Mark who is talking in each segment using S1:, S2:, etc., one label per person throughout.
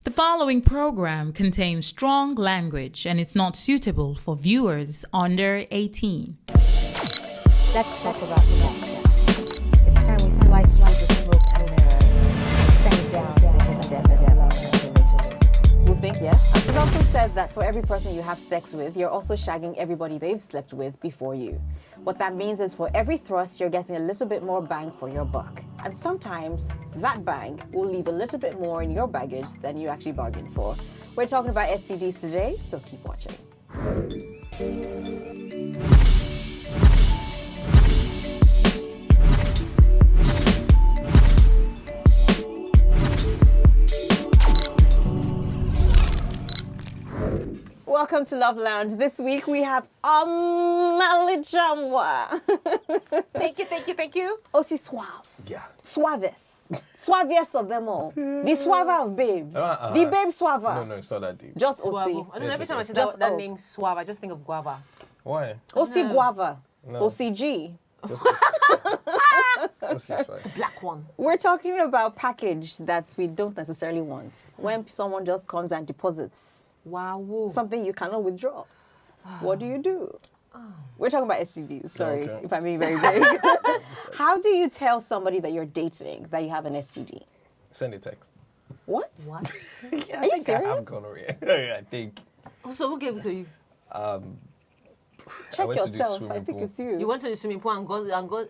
S1: The following program contains strong language and is not suitable for viewers under 18.
S2: Let's talk about that. It's time we slice through the smoke and mirrors. Things down because of the relationship.
S3: You think, yeah? It's often said that for every person you have sex with, you're also shagging everybody they've slept with before you. What that means is for every thrust, you're getting a little bit more bang for your buck. And sometimes that bang will leave a little bit more in your baggage than you actually bargained for. We're talking about STDs today, so keep watching. Welcome to Love Lounge. This week we have Amalijamwa.
S4: Thank you.
S3: Aussi suave.
S5: Yeah.
S3: Suavest. Suavest of them all. The suava of babes. The babe suava.
S5: No, it's not that deep.
S3: Just
S4: Suavo.
S3: Osi.
S4: I don't know, every time I see
S3: Just
S4: that
S3: O.
S4: name Suave, I just think of guava.
S5: Why?
S3: Osi guava.
S5: No.
S3: OCG.
S5: Just fine.
S4: Black one.
S3: We're talking about package that we don't necessarily want. When someone just comes and deposits
S4: Wow.
S3: something you cannot withdraw. What do you do? We're talking about STDs, sorry,
S5: Okay.
S3: if I'm being very vague. How do you tell somebody that you're dating that you have an STD?
S5: Send a text.
S3: What?
S4: What?
S5: Yeah,
S3: Are you
S5: I think I
S3: serious?
S5: have gonorrhea. I think.
S4: So who gave it to you?
S5: I
S3: Check
S5: went to the
S3: yourself. I
S5: swimming
S3: think
S5: pool.
S3: it's you.
S4: You went to the swimming pool and got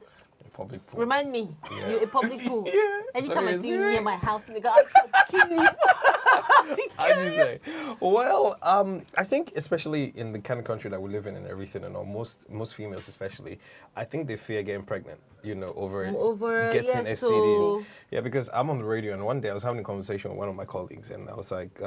S5: Public pool.
S4: remind me.
S5: Yeah.
S4: You're a public pool.
S5: Yeah.
S4: Anytime I
S5: Sorry,
S4: see you
S5: it's-
S4: near my house, nigga, I'll kill you.
S5: How do you say? Well, I think especially in the kind of country that we live in and everything, and all, most females especially, I think they fear getting pregnant. You know, over getting
S4: yeah,
S5: STDs.
S4: so-
S5: Yeah, because I'm on the radio, and one day I was having a conversation with one of my colleagues, and I was like,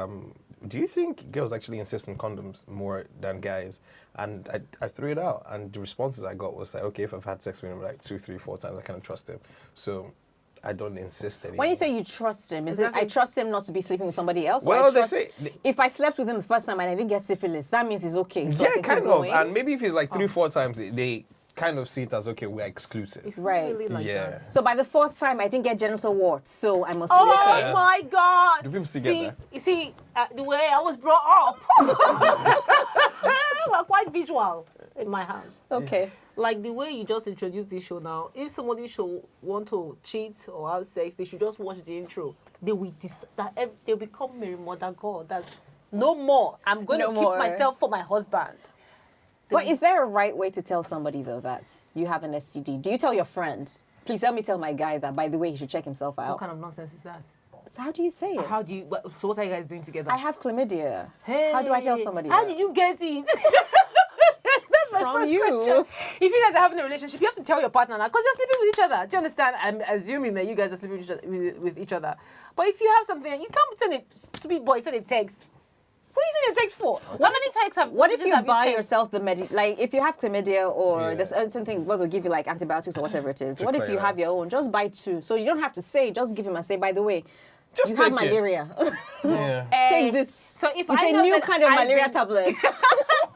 S5: "Do you think girls actually insist on condoms more than guys?" And I threw it out, and the responses I got was like, "Okay, if I've had sex with him like 2, 3, 4 times, I kind of trust him." So I don't insist anymore.
S3: When you say you trust him, is
S4: Exactly.
S3: it I trust him not to be sleeping with somebody else? Or
S5: Well,
S3: I
S5: they
S3: trust
S5: say-
S3: if I slept with him the first time and I didn't get syphilis, that means it's okay. So I
S5: Yeah,
S3: can
S5: kind
S3: keep
S5: of.
S3: going.
S5: And maybe if it's like 3, 4 times, they kind of see it as, okay, we're exclusive.
S4: It's
S3: Right.
S4: not really like
S5: Yeah.
S4: that.
S3: So by the 4th time, I didn't get genital warts, so I must be
S4: Oh
S3: okay.
S4: my God!
S5: Do people still
S4: see,
S5: get that?
S4: You see, the way I was brought up, we're quite visual in my house.
S3: Okay.
S4: Like the way you just introduced this show now, if somebody should want to cheat or have sex, they should just watch the intro. They will they'll become Mary Mother God. That's no more. I'm going
S3: No
S4: to keep
S3: more.
S4: myself for my husband.
S3: But is there a right way to tell somebody, though, that you have an STD? Do you tell your friend? Please help me tell my guy that, by the way, he should check himself
S4: What
S3: out.
S4: kind of nonsense is that?
S3: So how do you say it?
S4: How do you? So what are you guys doing together?
S3: I have chlamydia. How do I tell somebody
S4: How
S3: that?
S4: did you get it? That's my
S3: From
S4: first
S3: you.
S4: question. If you guys are having a relationship, you have to tell your partner now because you're sleeping with each other. Do you understand? I'm assuming that you guys are sleeping with each other. But if you have something, you can't send it. Stupid boy, send a text. What are you sending a text for? How many texts have?
S3: What if
S4: messages
S3: you
S4: have
S3: buy
S4: sent?
S3: yourself the like if you have chlamydia or
S5: Yeah.
S3: there's certain things, well, they'll give you like antibiotics or whatever it is.
S5: To
S3: What if
S5: clear
S3: you
S5: it
S3: have
S5: out.
S3: your own? Just buy 2. So you don't have to say, just give him and say, by the way,
S5: Just
S3: you have
S5: take it.
S3: malaria.
S5: Yeah.
S3: Take this.
S4: So if
S3: It's
S4: I
S3: a
S4: know
S3: new
S4: that
S3: kind of
S4: I've
S3: malaria
S4: been-
S3: tablet.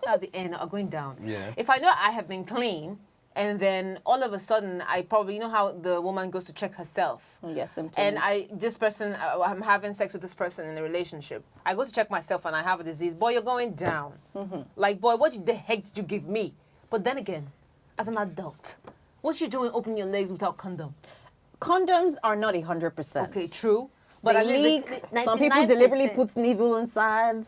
S4: That's the end. I'm going down.
S5: Yeah.
S4: If I know I have been clean, and then all of a sudden I probably, you know how the woman goes to check herself.
S3: Yes, symptoms.
S4: And I'm having sex with this person in a relationship. I go to check myself and I have a disease. Boy, you're going down. Like, boy, what the heck did you give me? But then again, as an adult, what you doing opening your legs without condom?
S3: Condoms are not 100%.
S4: Okay, true.
S3: But
S4: But
S3: they
S4: at least
S3: leak. Some people deliberately put needle inside.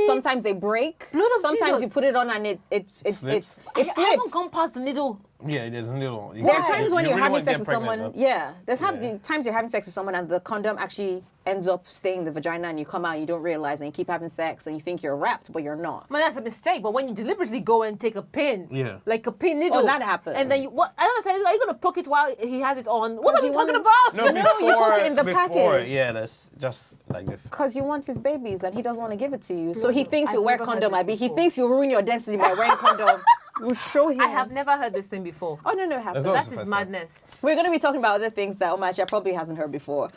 S3: Sometimes they break.
S4: Blood of
S3: Sometimes
S4: Jesus.
S3: you put it on and it
S5: Slips.
S4: I
S3: slips.
S4: haven't gone past the needle.
S5: Yeah, there's a little.
S3: There are times when you're
S5: really
S3: having
S5: want to
S3: sex
S5: get
S3: with someone.
S5: pregnant,
S3: Yeah, there's
S5: Yeah.
S3: times you're having sex with someone and the condom actually ends up staying in the vagina and you come out and you don't realize and you keep having sex and you think you're wrapped but you're not.
S4: Man, that's a mistake. But when you deliberately go and take a pin,
S5: Yeah.
S4: like a pin needle,
S3: Oh, that happens.
S4: And then what? I don't understand. Are you gonna poke it while he has it on? What
S3: Because
S4: are you
S3: you
S4: talking
S3: want-
S4: about?
S5: No,
S3: you
S5: before,
S3: put it in the
S5: before,
S3: package.
S5: yeah, that's just like this.
S3: Because you want his babies and he doesn't want to give it to you. So he thinks
S4: I've
S3: you'll wear
S4: never heard
S3: condom,
S4: this
S3: Abby. He
S4: before.
S3: thinks you'll ruin your destiny by wearing condom. We'll show him.
S4: I have never heard this thing before.
S3: Oh, no, it happens.
S5: That's not-
S4: That
S5: the
S4: is
S5: first time.
S4: madness.
S3: We're going to be talking about other things that Omacha probably hasn't heard before.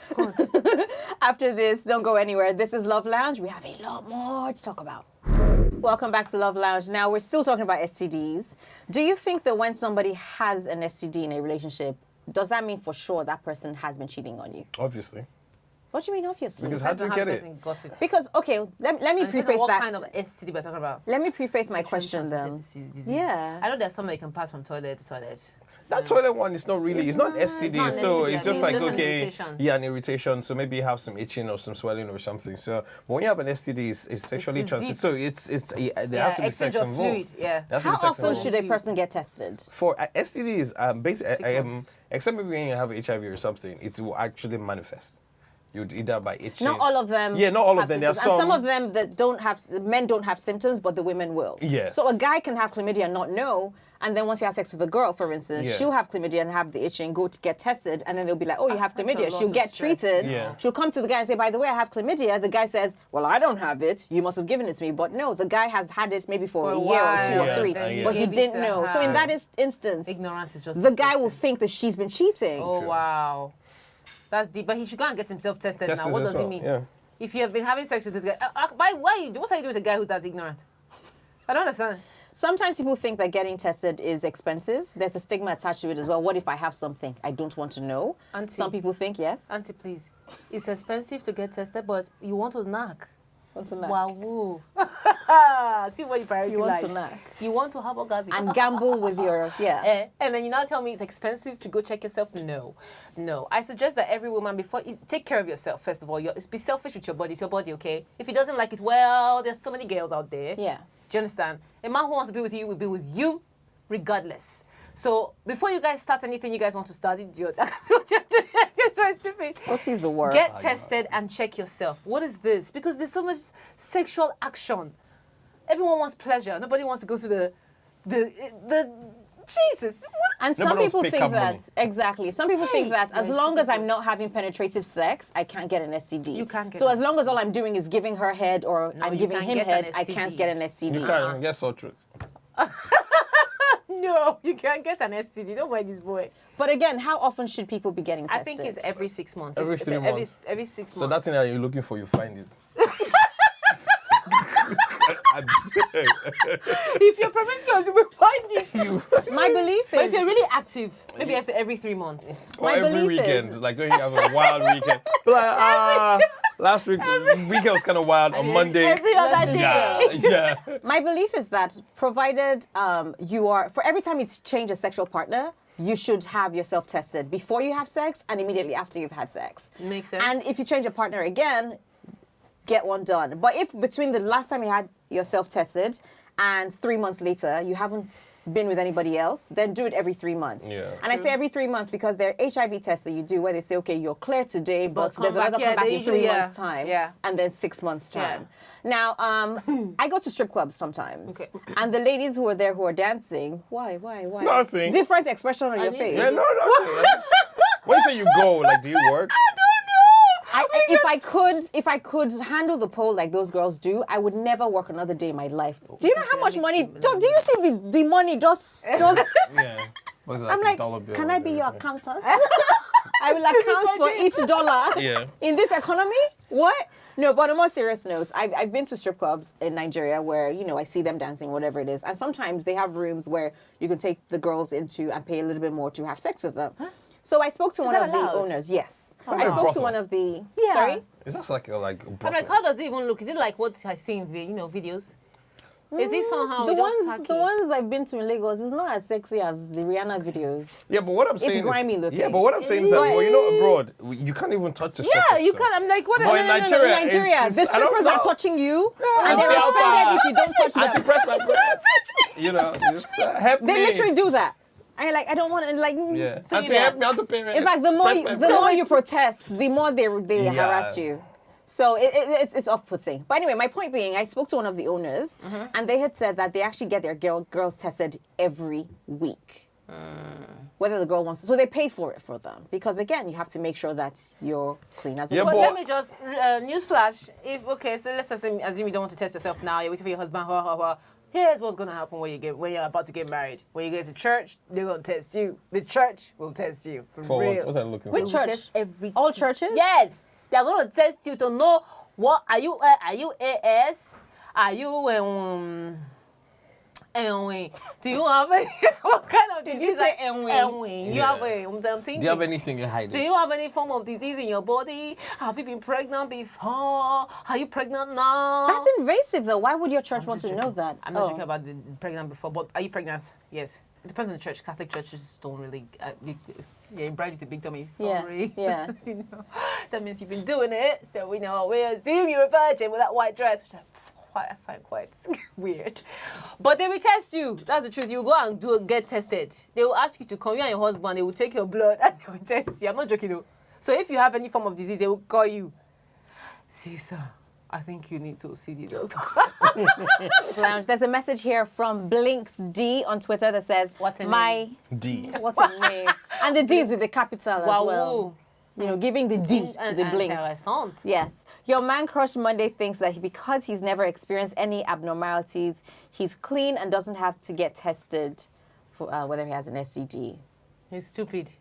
S3: After this, don't go anywhere. This is Love Lounge. We have a lot more to talk about. Welcome back to Love Lounge. Now, we're still talking about STDs. Do you think that when somebody has an STD in a relationship, does that mean for sure that person has been cheating on you?
S5: Obviously.
S3: What do you mean, obviously?
S5: Because how do you get it?
S3: Because, okay, let me preface
S4: what
S3: that.
S4: kind of STD we're talking about?
S3: Let me preface my question then. Yeah.
S4: I know there's some that you can pass from toilet to toilet.
S5: That toilet one is not really, it's not STD,
S4: not
S5: so
S4: STD,
S5: it's just
S4: it's
S5: like,
S4: just an
S5: okay,
S4: irritation.
S5: yeah, an irritation, so maybe you have some itching or some swelling or something. So but when you have an STD, it's sexually
S4: It's
S5: transmitted,
S4: deep.
S5: so there has to be
S4: exchange
S5: sex
S4: of
S5: involved.
S4: fluid, yeah.
S5: There has to
S3: How
S5: be sex
S3: often
S5: involved.
S3: should a person get tested?
S5: For STDs, basically,
S4: 6 months.
S5: except maybe when you have HIV or something, it will actually manifest. You'd either by itching.
S3: Not all of them.
S5: Yeah, not all of
S3: have
S5: them. There are
S3: symptoms. And some
S5: some-
S3: of them that don't have, men don't have symptoms, but the women will.
S5: Yes.
S3: So a guy can have chlamydia and not know, and then once he has sex with a girl, for instance,
S5: Yeah.
S3: she'll have chlamydia and have the itching, go to get tested, and then they'll be like, oh, you have
S4: That's a
S3: chlamydia.
S4: lot
S3: She'll
S4: of
S3: get
S4: stress.
S3: treated.
S5: Yeah.
S3: She'll come to the guy and say, by the way, I have chlamydia. The guy says, well, I don't have it. You must have given it to me. But no, the guy has had it maybe for a year or
S4: while,
S3: 2 or
S5: Yeah,
S3: 3,
S5: then you
S3: but he
S4: gave it
S3: didn't
S4: to
S3: know. So
S4: her.
S3: in that instance,
S4: Ignorance is just
S3: the guy will
S4: disgusting.
S3: think that she's been cheating.
S4: Oh, wow. That's deep. But he should go and get himself tested now.
S5: Tested
S4: What
S5: as
S4: does it
S5: well,
S4: mean?
S5: yeah.
S4: If you have been having sex with this guy, what are you doing with a guy who's that ignorant? I don't understand.
S3: Sometimes people think that getting tested is expensive. There's a stigma attached to it as well. What if I have something I don't want to know?
S4: Auntie.
S3: Some people think yes.
S4: Auntie, please. It's expensive to get tested, but you want to knock.
S3: Want to knock.
S4: Wow. Woo. See what you prioritize.
S3: You want to knock.
S4: You want to have orgasm.
S3: And gamble with your, yeah.
S4: And then you now tell me it's expensive to go check yourself? No. I suggest that every woman, before you take care of yourself, first of all, be selfish with your body. It's your body, okay? If he doesn't like it, well, there's so many girls out there.
S3: Yeah.
S4: Do you understand? A man who wants to be with you will be with you regardless. So before you guys start anything you guys want to start, idiot. I can see what you're doing. It's so stupid.
S3: What is the word?
S4: Get tested and check yourself. What is this? Because there's so much sexual action. Everyone wants pleasure. Nobody wants to go through the Jesus. What?
S3: And some
S5: Nobody
S3: people
S5: wants to
S3: think
S5: pick up
S3: that,
S5: money.
S3: exactly. Some people think that as long as I'm not having penetrative sex, I can't get an STD.
S4: You can't get
S3: so
S4: an
S3: as long as all I'm doing is giving her head or I'm
S4: you
S3: giving
S4: can't
S3: him
S4: get an
S3: head, I can't
S4: STD.
S3: get an STD.
S5: You can't even get sore throat.
S4: No, you can't get an STD. Don't mind this boy.
S3: But again, how often should people be getting
S4: I
S3: tested?
S4: think it's every 6 months.
S5: Every 3 months.
S4: Every 6
S5: So
S4: months.
S5: that's in that you're looking for, you find it. I'm saying.
S4: If you're promiscuous, you will find it.
S3: My belief
S4: But if
S3: is
S4: you're really active, maybe every 3 months.
S5: Or
S3: My
S5: every
S3: belief is-
S5: weekend, like when you have a wild weekend. Like, last week, weekend was kind of wild. On Monday,
S4: Every other day.
S5: yeah.
S3: My belief is that provided you are, for every time you change a sexual partner, you should have yourself tested before you have sex and immediately after you've had sex.
S4: Makes sense.
S3: And if you change a partner again, get one done. But if between the last time you had yourself tested and 3 months later you haven't been with anybody else, then do it every 3 months.
S5: Yeah.
S3: And I say every 3 months because there are HIV tests that you do where they say, okay, you're clear today, but
S4: come
S3: there's
S4: back,
S3: another
S4: yeah,
S3: comeback
S4: they
S3: in 3
S4: usually,
S3: months' time,
S4: yeah.
S3: and then 6 months'
S4: Yeah.
S3: time. Now, I go to strip clubs sometimes,
S4: Okay.
S3: and the ladies who are there who are dancing, why?
S5: Nothing.
S3: Different expression on your face.
S5: Yeah, no. When you say you go, like, do you work?
S3: If I could handle the pole like those girls do, I would never work another day in my life. Do you know how much money? Do you see the money just
S5: Yeah. What's that,
S3: I'm like,
S5: $1 bill
S3: can
S5: or
S3: I be your
S5: whatever?
S3: accountant? I will account for each dollar
S5: Yeah.
S3: in this economy. What? No, but on a more serious note, I've been to strip clubs in Nigeria where, I see them dancing, whatever it is. And sometimes they have rooms where you can take the girls into and pay a little bit more to have sex with them. So I spoke to one
S4: that
S3: of the
S4: allowed?
S3: owners. Yes. I
S5: like a
S3: spoke to
S5: brothel.
S3: one of the...
S4: Yeah.
S3: Sorry?
S5: Is that like a
S4: I'm like,
S5: brothel?
S4: how does it even look? Is it like what I see in videos? Is it somehow
S3: The
S4: just
S3: ones
S4: tacky?
S3: I've been to in Lagos is not as sexy as the Rihanna videos.
S5: Yeah, but what I'm saying
S3: grimy
S5: is,
S3: looking.
S5: Yeah, but what I'm saying is that,
S3: But-
S5: abroad, you can't even touch the
S4: Yeah,
S5: strippers,
S4: you
S5: though.
S4: can. I'm like, what?
S5: But in Nigeria,
S3: In Nigeria,
S5: it's-
S3: the
S5: I don't
S3: strippers are
S5: know.
S3: touching you,
S5: Yeah,
S3: and they're
S5: Auntie Alpha.
S3: offended if you don't touch
S5: Auntie,
S3: them.
S5: press my butt. Just help me.
S3: They literally do that. And you're like, I don't want to, like...
S5: Yeah.
S4: So
S5: Auntie,
S4: you-
S5: help me out the parents.
S3: In fact, the more
S5: Press my
S3: the
S5: butt.
S3: more you protest, the more they
S5: Yeah.
S3: harass you. So it's off-putting. But anyway, my point being, I spoke to one of the owners, and they had said that they actually get their girls tested every week. Whether the girl wants to. So they pay for it for them. Because again, you have to make sure that you're clean as a
S5: Yeah,
S4: But
S3: woman.
S4: let me just newsflash. So let's assume you don't want to test yourself now. You're waiting for your husband. Here's what's gonna happen when you're about to get married. When you get to church, they're gonna test you. The church will test you for
S5: For
S4: real.
S5: what? What are you looking
S3: Which
S5: for?
S3: church?
S4: Test every
S3: All churches?
S4: Yes, they're gonna test you to know what are you AS? Are you Enwing. Do you have a what kind of disease?
S3: you say enwing?
S4: Enwing. You
S5: Yeah.
S4: have a. I'm thinking.
S5: Do you have anything you're hiding?
S4: Do you have any form of disease in your body? Have you been pregnant before? Are you pregnant now?
S3: That's invasive, though. Why would your church want to
S4: Just
S3: know
S4: joking.
S3: that?
S4: I'm not joking about the pregnant before, but are you pregnant? Yes. It depends on the church. Catholic churches don't really. Yeah, bribe you to big tummy. Sorry.
S3: Yeah.
S4: You know, that means you've been doing it. So we know we assume you're a virgin with that white dress, which I find quite weird. But they will test you. That's the truth. You go and get tested. They will ask you to come. You and your husband. They will take your blood and they will test you. I'm not joking though. So if you have any form of disease, they will call you. Sister, I think you need to see the doctor.
S3: Lounge. There's a message here from Blinks D on Twitter that says,
S4: What's her name?
S5: D.
S3: What's her name? And the D is with the capital as well. You know, giving the D to the Blinks.
S4: Intéressant.
S3: Yes. Your man crush Monday thinks that because he's never experienced any abnormalities, he's clean and doesn't have to get tested for whether he has an STD.
S4: He's stupid.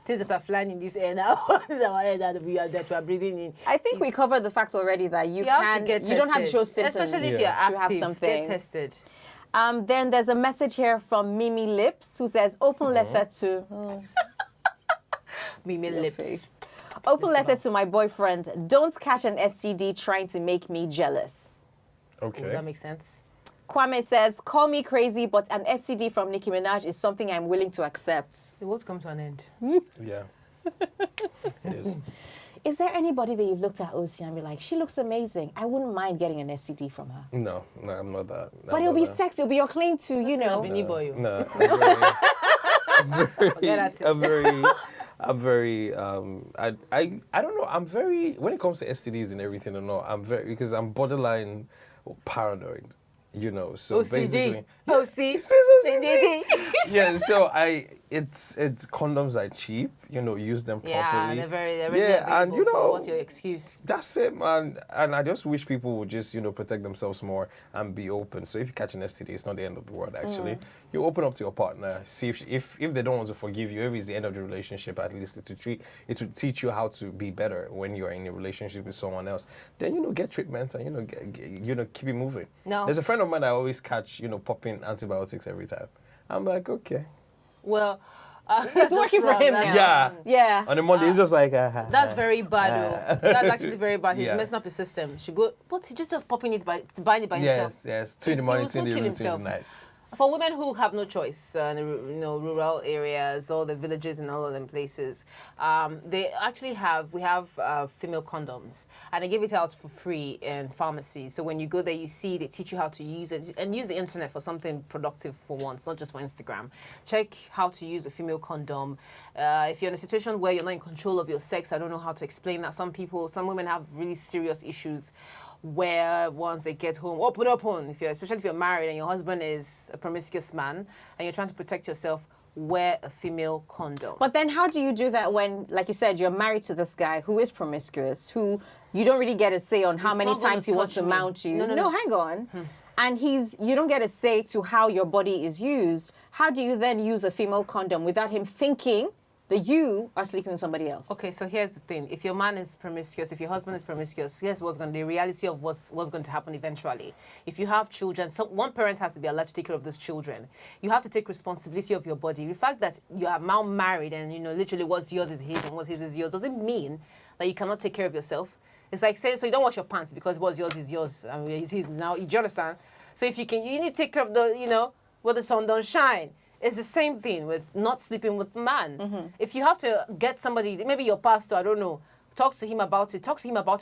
S4: Things that are flying in this air now. This is our air that we are breathing in.
S3: I think we covered the fact already that you
S4: have to get tested.
S3: you don't have to show symptoms
S4: especially if
S3: to
S4: you're active.
S3: have something.
S4: Get tested.
S3: Then there's a message here from Mimi Lips who says, open letter to...
S4: Mimi
S3: Your
S4: lips.
S3: face. Open letter to my boyfriend. Don't catch an STD trying to make me jealous.
S5: Okay.
S4: That makes sense.
S3: Kwame says, call me crazy, but an STD from Nicki Minaj is something I'm willing to accept.
S4: The world's come to an end.
S5: Yeah. It is.
S3: Is there anybody that you've looked at OC and be like, she looks amazing. I wouldn't mind getting an STD from her.
S5: No, I'm not that.
S3: But it'll be sex. It'll be your claim to, you know.
S4: Bini boy.
S5: No, I don't know. I'm very, when it comes to STDs and everything or not, because I'm borderline paranoid, you know. So
S4: OCD.
S5: basically,
S4: OC.
S5: it says OCD.
S4: CDD.
S5: Yeah, so it's condoms are cheap, you know, use them properly.
S4: Yeah, they're very
S5: Yeah, and you
S4: so
S5: know,
S4: what's your excuse?
S5: that's it, man. And I just wish people would just, you know, protect themselves more and be open. So if you catch an STD, it's not the end of the world, actually. You open up to your partner, see if they don't want to forgive you, if it's the end of the relationship, at least it would teach you how to be better when you're in a relationship with someone else. Then, you know, get treatment and, you know, keep it moving.
S4: No.
S5: There's a friend of mine I always catch, you know, popping antibiotics every time. I'm like, okay.
S4: Well,
S3: It's working for him now.
S5: Yeah.
S3: Yeah.
S5: On a Monday, it's just like...
S4: That's very bad, though. That's actually very bad. He's
S5: Yeah.
S4: messing up his system. He should go, but he's just popping it buying it by himself.
S5: Yes. 2 in the morning, 2 in the evening, 2 in the night.
S4: For women who have no choice in the, rural areas, all the villages and all of them places, they actually we have female condoms, and they give it out for free in pharmacies. So when you go there, you see they teach you how to use it and use the internet for something productive for once, not just for Instagram. Check how to use a female condom. If you're in a situation where you're not in control of your sex, I don't know how to explain that. Some women have really serious issues where once they get home, especially if you're married and your husband is a promiscuous man and you're trying to protect yourself, wear a female condom.
S3: But then how do you do that when, like you said, you're married to this guy who is promiscuous, who you don't really get a say on how
S4: He's
S3: many
S4: not gonna
S3: times he wants to
S4: touch me.
S3: mount you?
S4: No.
S3: Hang on. And you don't get a say to how your body is used. How do you then use a female condom without him thinking that you are sleeping with somebody else?
S4: Okay, so here's the thing. If your man is promiscuous, if your husband is promiscuous, here's the reality of what's going to happen eventually. If you have children, one parent has to be allowed to take care of those children. You have to take responsibility of your body. The fact that you are now married and, literally what's yours is his and what's his is yours doesn't mean that you cannot take care of yourself. It's like saying, so you don't wash your pants because what's yours is yours. I mean, it's his now. Do you understand? So if you need to take care of where the sun don't shine. It's the same thing with not sleeping with a man. If you have to get somebody, maybe your pastor, I don't know, talk to him about it.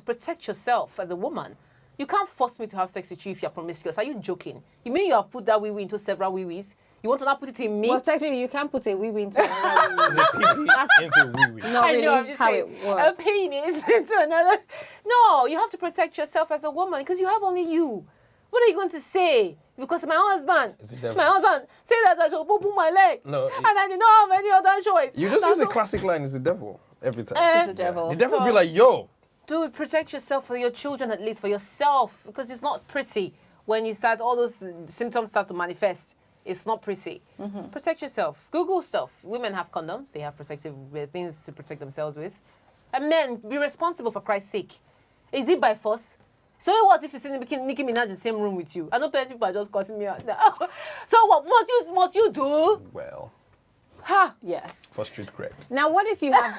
S4: Protect yourself as a woman. You can't force me to have sex with you if you're promiscuous. Are you joking? You mean you have put that wee-wee into several wee-wees? You want to not put it in me?
S3: Well, technically, you can put a wee-wee into another wee-wee.
S5: Into wee-wee.
S3: Not
S4: I
S3: really
S4: know, I'm just
S3: how
S4: saying,
S3: it works.
S4: a penis into another. No, you have to protect yourself as a woman because you have only you. What are you going to say? Because my husband said that I should poo my leg.
S5: No,
S4: and I did not have any other choice.
S5: You just use the classic line, it's the devil, every time.
S3: It's the devil.
S5: The devil
S4: So-
S5: be like, yo.
S4: Do protect yourself for your children, at least for yourself, because it's not pretty when you start, all those symptoms start to manifest. It's not pretty. Protect yourself. Google stuff. Women have condoms. They have protective things to protect themselves with. And men, be responsible for Christ's sake. Is it by force? So what if you see Nicki Minaj in the same room with you? I know plenty people are just cussing me out now. So what must you do?
S5: Well,
S3: Yes.
S5: for street cred.
S3: Now, what if you have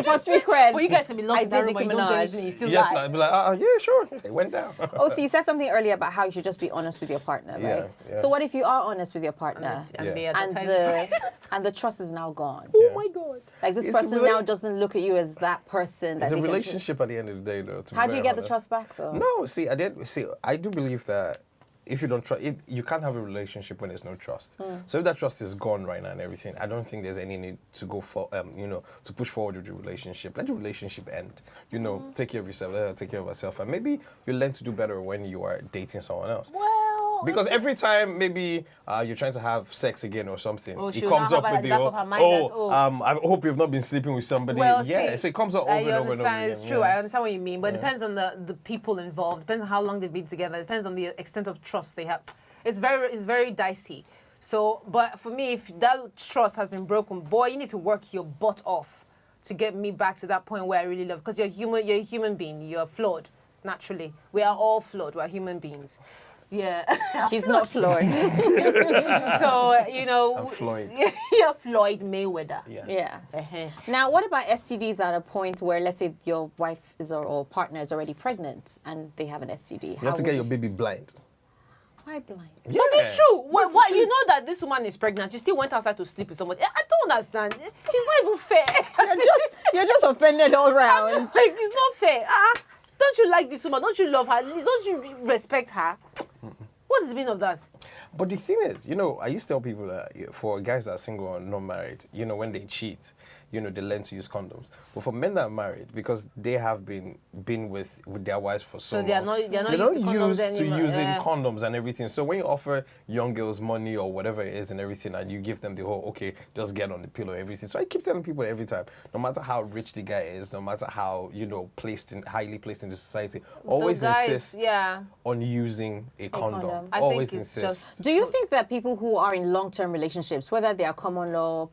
S3: for street cred?
S4: Well, you guys can be lost
S3: I
S4: in that
S3: did
S4: room, but
S3: Nicki
S4: you don't do
S3: Minaj.
S4: anything, you still
S5: Yes,
S4: lie.
S5: I'd be like, yeah, sure, it went down.
S3: Oh, so you said something earlier about how you should just be honest with your partner,
S5: Yeah,
S3: right?
S5: yeah.
S3: So what if you are honest with your partner
S4: And
S5: Yeah.
S4: they
S3: and
S4: advertise
S3: and the trust is now gone?
S4: Oh my God.
S3: Like this
S5: It's a
S3: person now doesn't look at you as that person that
S5: It's a
S3: they can
S5: relationship at the end of the day, though.
S3: How do you get the trust back, though?
S5: No, see, I do believe that if you don't trust, you can't have a relationship when there's no trust. So if that trust is gone right now and everything, I don't think there's any need to go for, to push forward with the relationship. Let the relationship end. Take care of yourself. Let her take care of herself, and maybe you learn to do better when you are dating someone else.
S4: Well,
S5: Because every time maybe you're trying to have sex again or something,
S4: Oh,
S5: it
S4: she'll
S5: comes
S4: now
S5: up
S4: have
S5: with
S4: at
S5: the
S4: the back of her mind that,
S5: I hope you've not been sleeping with somebody.
S4: Well,
S5: yeah,
S4: see,
S5: so it comes up over
S4: I
S5: and over and over
S4: understand.
S5: again.
S4: It's true. I understand what you mean, but it depends on the people involved. Depends on how long they've been together. It depends on the extent of trust they have. It's very dicey. So, but for me, if that trust has been broken, boy, you need to work your butt off to get me back to that point where I really love. Because you're human. You're a human being. You're flawed. Naturally, we are all flawed. We're human beings. Yeah.
S3: He's not floored.
S4: So
S5: I'm Floyd.
S4: You're Floyd Mayweather.
S5: Yeah.
S3: Yeah.
S4: Uh-huh.
S3: Now, what about STDs at a point where, let's say, your wife or partner is already pregnant and they have an STD?
S5: You have to get your baby blind.
S3: Why blind?
S5: Yeah.
S4: But it's true.
S5: What's
S4: What
S5: the
S4: you
S5: truth?
S4: know that this woman is pregnant? She still went outside to sleep with somebody. I don't understand. It's not even fair.
S3: You're just offended all round.
S4: Like it's not fair. Don't you like this woman? Don't you love her? Don't you respect her? What is the meaning of that?
S5: But the thing is, I used to tell people that for guys that are single or not married, when they cheat, they learn to use condoms. But for men that are married, because they have been with their wives for so long,
S4: they're not
S5: they're
S4: used to condoms
S5: used to
S4: anymore.
S5: using
S4: Yeah.
S5: condoms and everything. So when you offer young girls money or whatever it is and everything, and you give them the whole, okay, just get on the pillow, everything. So I keep telling people every time, no matter how rich the guy is, no matter how, highly placed in the society, always
S4: guys,
S5: insist
S4: yeah.
S5: on using a condom.
S3: condom.
S4: I think
S5: Always
S4: it's
S5: insist.
S3: Do you think that people who are in long-term relationships, whether they are common law,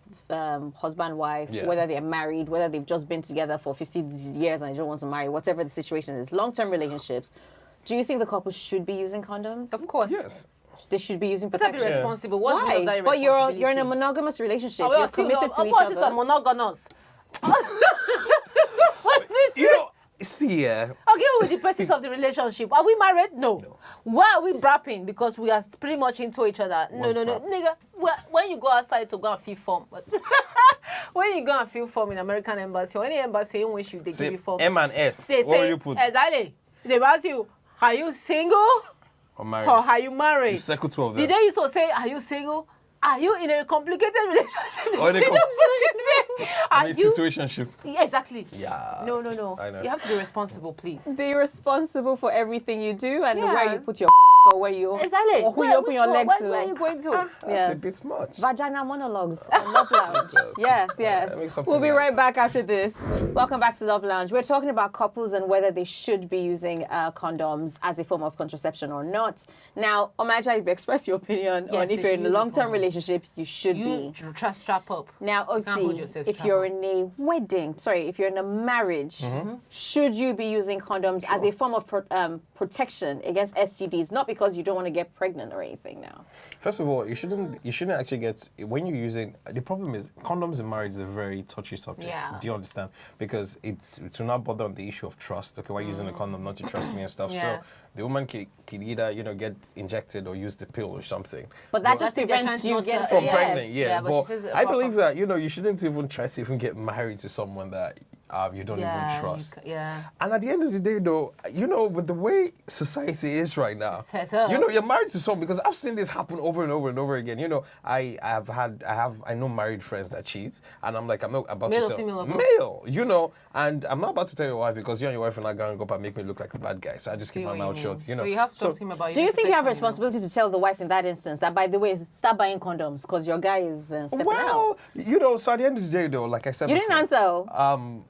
S3: husband, wife,
S5: Yeah.
S3: whether they're married, whether they've just been together for 50 years and they don't want to marry, whatever the situation is, long-term relationships, do you think the couple should be using condoms?
S4: Of course.
S5: Yes.
S3: They should be using
S4: But I'd be
S3: protection.
S4: responsible. What's the
S3: Why?
S4: meaning of that
S3: But you're in a
S4: irresponsibility?
S3: monogamous relationship.
S4: Oh, well,
S3: You're
S4: still
S3: committed
S4: not-
S3: to
S4: of
S3: each
S4: course, it's a
S3: other.
S4: monogamous. What's it?
S5: See,
S4: Okay, with the persons of the relationship. Are we married? No. Why are we brapping? Because we are pretty much into each other. No,
S5: What's brap?
S4: nigga. When you go outside to go and fill form, when you go and fill form in American embassy or any embassy in which they give you form,
S5: M and S.
S4: they
S5: What will
S4: say
S5: you put?
S4: exactly. They ask you, are you single
S5: Or married?
S4: or are you married?
S5: You circle two of them.
S4: Did they used to say, are you single? Are you in a complicated relationship?
S5: Or in a
S4: Are
S5: In a
S4: you?
S5: situationship.
S4: Yeah, exactly.
S5: Yeah.
S4: No.
S5: I know.
S4: You have to be responsible, please.
S3: Be responsible for everything you do and
S4: Yeah.
S3: where you put your or where you
S4: Exactly.
S3: or who you open your leg to.
S4: Where are you going to?
S5: That's
S3: Yes.
S5: a bit much.
S3: Vagina monologues on Love Lounge. Yes, yes.
S5: That makes something
S3: We'll be
S5: nice.
S3: right back after this. Welcome back to Love Lounge. We're talking about couples and whether they should be using condoms as a form of contraception or not. Now, Omaja, you've expressed your opinion
S4: Yes,
S3: on
S4: they
S3: if you're
S4: should
S3: in a
S4: use a
S3: long-term
S4: condom.
S3: relationship, you should
S4: You
S3: be.
S4: trust strap up.
S3: Now,
S4: Can't hold
S3: OC,
S4: yourself
S3: if
S4: strap
S3: you're
S4: up.
S3: in a wedding, if you're in a marriage, should you be using condoms as a form of protection against STDs? Not because you don't want to get pregnant or anything now.
S5: First of all, you shouldn't actually get, when you're using, the problem is condoms in marriage is a very touchy subject.
S4: Yeah.
S5: Do you understand? Because it's to not bother on the issue of trust. Okay, why using a condom not to trust me and stuff.
S4: Yeah.
S5: So the woman can either, get injected or use the pill or something.
S3: But that
S5: But-
S3: just
S4: I think they're
S3: prevents
S4: trying
S3: you
S4: not to-
S3: getting
S5: from
S4: Yeah.
S5: pregnant, yeah.
S4: Yeah, but she
S5: but
S4: says
S5: I
S4: apart
S5: believe
S4: from-
S5: that, you shouldn't even try to even get married to someone that you don't even trust.
S4: Yeah.
S5: And at the end of the day, though, with the way society is right now,
S4: Set up.
S5: you're married to someone, because I've seen this happen over and over and over again. I know married friends that cheat, and I'm like, I'm not about
S4: Male
S5: to
S4: or
S5: tell
S4: female or both?
S5: male, and I'm not about to tell your wife because you and your wife are not going to go up and make me look like a bad guy. So I just keep my mouth shut.
S4: But you have to
S5: So-
S4: talk to him about
S3: Do
S4: your
S3: you think you have a
S4: protection,
S3: responsibility to tell the wife in that instance that, by the way, start buying condoms because your guy is stepping out?
S5: Well, so at the end of the day, though, like I said
S3: You didn't
S5: before,
S3: answer.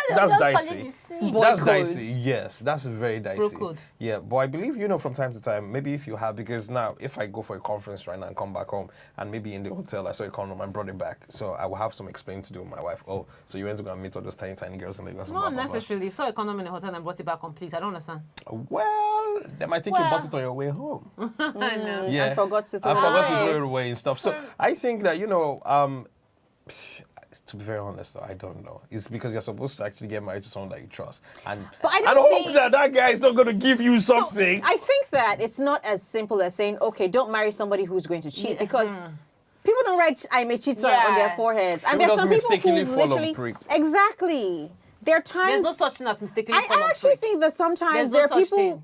S5: that's
S4: just
S5: dicey.
S4: Boy
S5: That's
S4: code.
S5: dicey. Yes, that's very dicey.
S4: Bro code.
S5: Yeah, but I believe, from time to time, maybe if you have, because now if I go for a conference right now and come back home, and maybe in the hotel I saw a condom and brought it back, so I will have some explaining to do with my wife. Oh, so you went to go and meet all those tiny girls in Lagos?
S4: Not necessarily. Saw a condom in the hotel and brought it back complete. I don't understand.
S5: Well, they might think you bought it on your way home.
S4: I know.
S5: Yeah,
S3: I forgot to throw
S5: I forgot to
S3: it away.
S5: throw it away and stuff. So I think that to be very honest, though, I don't know. It's because you're supposed to actually get married to someone that you trust, and
S3: But I
S5: I
S3: don't
S5: don't
S3: think-
S5: hope that guy is not going to give you something.
S3: I think that it's not as simple as saying, okay, don't marry somebody who's going to cheat, because people don't write "I may cheat" on their
S4: Yes.
S3: foreheads, and
S5: People
S3: there's
S5: just
S3: some people
S5: mistakenly
S3: who
S5: fall on
S3: literally
S5: prick.
S3: exactly. There are times
S4: There's no such thing as mistakenly
S3: I
S4: fall on
S3: actually
S4: prick.
S3: think that sometimes
S4: There's
S3: there
S4: no
S3: are
S4: such
S3: people.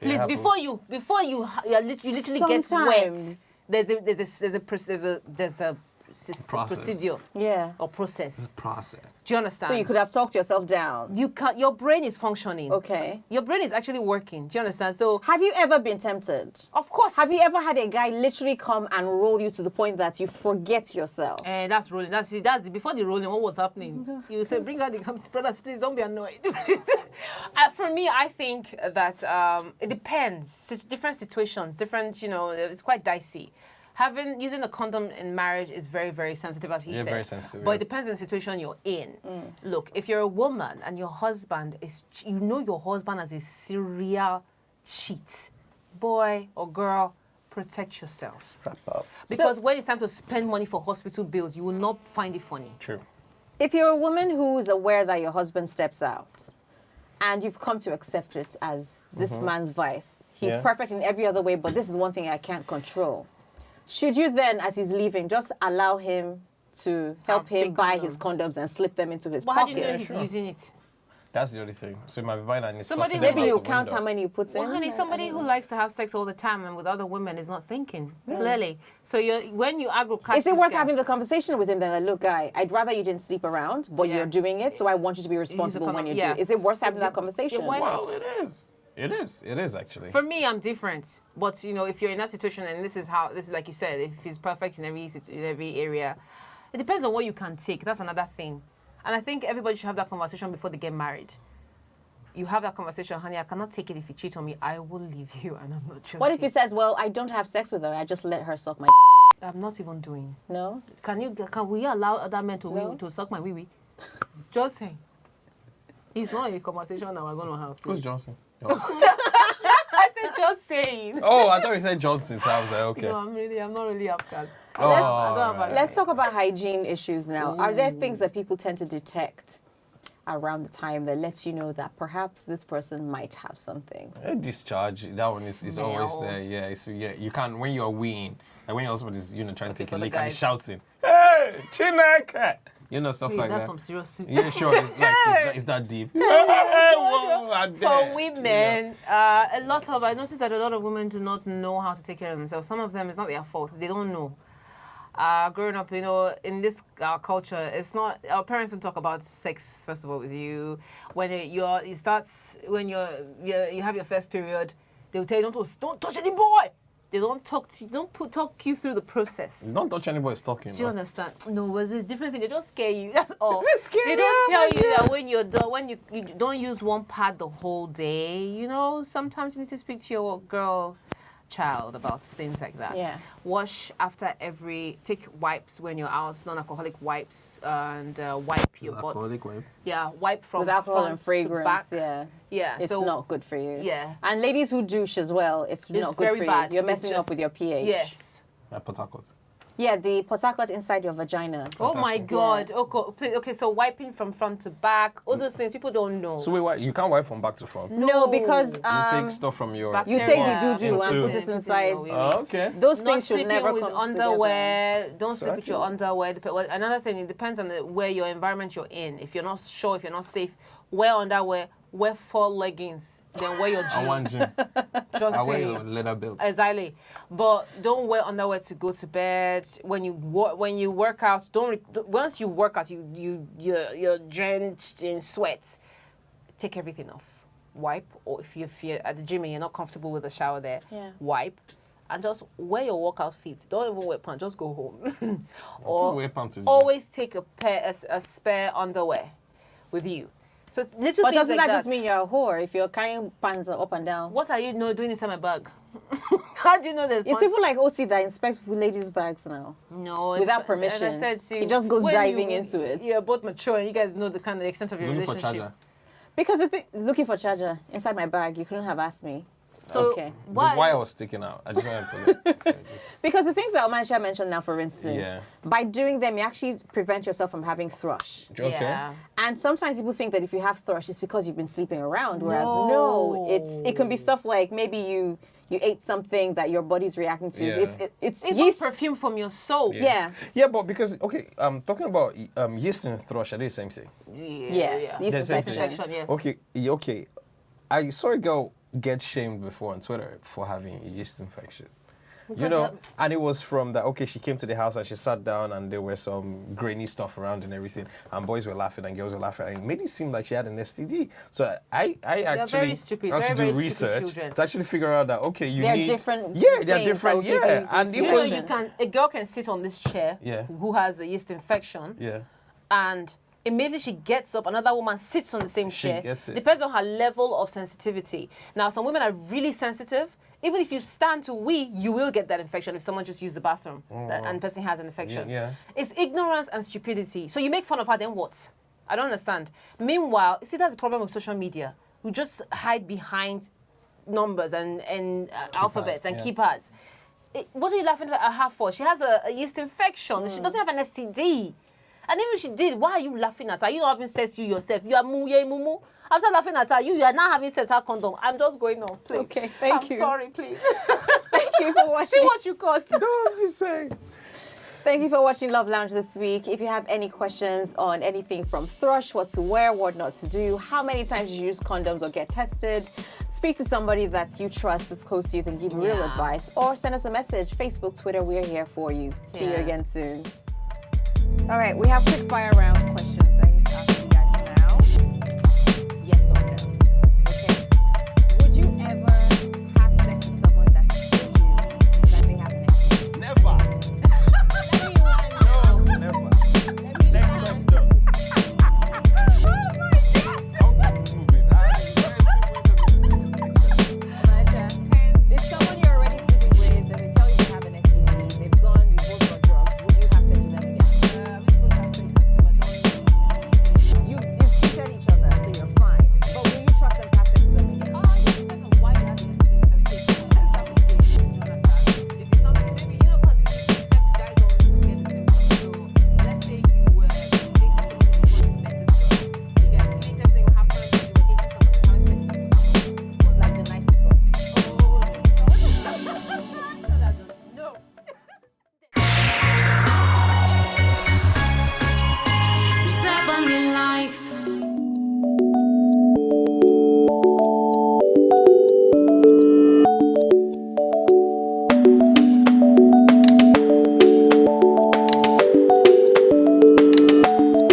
S4: Please,
S5: happens.
S4: before you literally get wet,
S3: Sometimes.
S4: there's a
S5: Process.
S4: procedure
S3: Yeah.
S4: or process.
S5: Process.
S4: Do you understand?
S3: So you could have talked yourself down.
S4: You can't. Your brain is functioning.
S3: Okay.
S4: Your brain is actually working. Do you understand? So
S3: Have you ever been tempted?
S4: of course.
S3: Have you ever had a guy literally come and roll you to the point that you forget yourself?
S4: That's rolling. That's before the rolling. What was happening? You say, bring out the brothers, please don't be annoyed. For me, I think that it depends. It's different situations, different. It's quite dicey. Using a condom in marriage is very, very sensitive, as he said.
S5: very sensitive,
S4: But
S5: yeah.
S4: it depends on the situation you're in. Look, if you're a woman and your husband your husband as a serial cheat, boy or girl, protect yourself.
S5: Wrap up.
S4: Because when it's time to spend money for hospital bills, you will not find it funny.
S5: True.
S3: If you're a woman who's aware that your husband steps out and you've come to accept it as this man's vice, he's
S5: Yeah.
S3: perfect in every other way, but this is one thing I can't control. Should you then, as he's leaving, just allow him to help him
S4: take
S3: buy
S4: condoms.
S3: his condoms and slip them into his
S4: But how do you know
S3: pocket?
S4: he's
S5: sure.
S4: using it?
S5: That's the only thing. So you might be buying and it's
S4: Somebody
S5: tossing
S4: who-
S5: them
S3: Maybe
S5: out
S3: you
S5: the
S3: count
S5: window.
S3: how many you put
S4: Well,
S3: in.
S4: honey, somebody who likes to have sex all the time and with other women is not thinking clearly. So when you catch
S3: Is it
S4: this
S3: worth
S4: guy-
S3: having the conversation with him then? Like, look, guy, I'd rather you didn't sleep around, but you're
S4: Yes.
S3: doing it, so I want you to be responsible when you do it. Is it worth having that conversation?
S4: why not?
S5: Well, it is. It is actually.
S4: For me, I'm different. But if you're in that situation, and this is like you said, if he's perfect in every area, it depends on what you can take. That's another thing. And I think everybody should have that conversation before they get married. You have that conversation, honey, I cannot take it if you cheat on me. I will leave you, and I'm not joking.
S3: What if he says, well, I don't have sex with her, I just let her suck my
S4: I'm not even doing.
S3: No?
S4: Can we allow other men to
S3: No.
S4: to suck my wee-wee? Just saying. It's not a conversation that we're going to have.
S5: Who's
S4: please.
S5: Johnson?
S4: I said just saying.
S5: Oh, I thought you said Johnson, so I was like, okay.
S4: No, I'm not really upcast.
S5: Oh,
S4: I don't have a-
S3: Let's talk about hygiene issues now. Are there things that people tend to detect around the time that lets you know that perhaps this person might have something?
S5: A discharge, that one is always
S4: Smell.
S5: there. Yeah, you can't, when you're weeing, like when your husband is, trying to take
S4: for
S5: a
S4: the
S5: lick and he's
S4: guys.
S5: shouting, hey, Chineke! Stuff
S4: Wait,
S5: like
S4: that's
S5: that.
S4: some serious.
S5: Yeah, sure, it's that deep. Whoa, I'm
S4: For
S5: dead.
S4: women, I noticed that a lot of women do not know how to take care of themselves. Some of them, it's not their fault. They don't know. Growing up, in this culture, it's not, our parents don't talk about sex, first of all, with you. When you have your first period, they'll tell you, don't touch any boy. They don't talk you through the process.
S5: Don't touch anybody's talking.
S4: Do you understand? No, but it's a different thing. They just scare you. That's all.
S5: Is it scary?
S4: They don't
S5: Oh
S4: tell
S5: my
S4: you that when you're done, when you don't use one pad the whole day. Sometimes you need to speak to your child about things like that.
S3: Yeah.
S4: Wash after take wipes when you're out, non-alcoholic wipes, and wipe your butt. Yeah, wipe from
S3: With alcohol
S4: front
S3: and
S4: to
S3: fragrance,
S4: back.
S3: yeah.
S4: Yeah,
S3: It's
S4: so
S3: not good for you.
S4: Yeah.
S3: And ladies who douche as well, it's not good
S4: very
S3: for
S4: bad.
S3: you. You're
S4: It's
S3: messing up
S4: just-
S3: with your pH.
S4: yes.
S5: Port Harcourt.
S3: Yeah, the posacot inside your vagina.
S4: Oh my
S5: Fantastic.
S4: God. Okay, so wiping from front to back, all those things people don't know.
S5: So wait, you can't wipe from back to front.
S3: No, because
S5: You take stuff from your...
S3: you take the doo-doo and
S5: Into-
S3: put it inside.
S5: Oh, okay.
S3: Those
S4: Not
S3: things should
S4: sleeping
S3: never
S4: with
S3: come
S4: underwear. Don't sleep with
S5: Exactly.
S4: your underwear. Another thing, it depends on where your environment you're in. If you're not sure, if you're not safe, wear underwear. Wear 4 leggings. Then wear your jeans.
S5: I want jeans.
S4: Just
S5: I wear
S4: saying.
S5: your leather belt.
S4: Exactly, but don't wear underwear to go to bed. When you work out, once you work out, you're drenched in sweat. Take everything off. Wipe, or if you're at the gym and you're not comfortable with the shower there, wipe, and just wear your workout feet. Don't even wear pants. Just go home.
S5: Wear pants is-
S4: Always take a spare underwear with you. So little
S3: But
S4: things
S3: doesn't
S4: like
S3: that just mean you're a whore if you're carrying pants up and down?
S4: What are you doing inside my bag? How do you know there's
S3: It's
S4: pants?
S3: people like OC that inspect ladies' bags now.
S4: No,
S3: Without permission.
S4: As I said, see,
S3: He just goes
S4: when
S3: diving into it.
S4: You're both mature and you guys know the kind of extent of your
S5: Looking for
S4: relationship.
S5: charger.
S3: Because looking for charger inside my bag, you couldn't have asked me.
S4: So
S3: Okay.
S5: The
S4: why?
S5: wire was sticking out. I just want to put it.
S3: Because the things that Omansha mentioned now, for instance,
S5: Yeah.
S3: by doing them, you actually prevent yourself from having thrush.
S5: Okay.
S4: Yeah.
S3: And sometimes people think that if you have thrush, it's because you've been sleeping around. Whereas no, it can be stuff like maybe you ate something that your body's reacting to.
S5: Yeah.
S3: It's
S4: Even
S3: yeast.
S4: perfume from your soul.
S3: Yeah.
S5: Yeah, but because talking about yeast and thrush, are they the same thing?
S3: Yes. Yeast
S5: There's a
S3: infection.
S4: Infection, yes.
S5: Okay. I saw a girl get shamed before on Twitter for having a yeast infection. You know, and it was from that, okay, she came to the house and she sat down and there were some grainy stuff around and everything, and boys were laughing and girls were laughing, and it made it seem like she had an STD. So I actually
S4: very stupid,
S5: had to
S4: very,
S5: do
S4: very stupid
S5: research
S4: children.
S5: to actually figure out that, okay,
S3: They're
S5: need...
S3: different
S5: Yeah, they're
S3: things
S5: different,
S3: that will give
S5: yeah.
S3: you
S5: And
S3: yeast
S5: it
S4: You know,
S5: was...
S4: a girl can sit on this chair
S5: Yeah.
S4: who has a yeast infection,
S5: Yeah.
S4: and immediately she gets up, another woman sits on the same
S5: She
S4: chair.
S5: gets it.
S4: Depends on her level of sensitivity. Now, some women are really sensitive. Even if you stand to wee, you will get that infection if someone just used the bathroom and the person has an infection.
S5: Yeah.
S4: It's ignorance and stupidity. So you make fun of her, then what? I don't understand. Meanwhile, see, that's the problem with social media. We just hide behind numbers and alphabets and
S5: yeah.
S4: keypads. What are you laughing at her for? She has a yeast infection. She doesn't have an STD. And even if she did, why are you laughing at her? You not having sex you yourself. You are mumu. After laughing at her, you are not having sex without condom. I'm just going off, please.
S3: Okay, thank you.
S4: I'm sorry, please.
S3: Thank you for watching.
S4: See what you cost.
S5: No, I'm just saying.
S3: Thank you for watching Love Lounge this week. If you have any questions on anything from thrush, what to wear, what not to do, how many times you use condoms or get tested, speak to somebody that you trust that's close to you, then give real advice, or send us a message. Facebook, Twitter, we're here for you. See you again soon. All right, we have quick fire round questions.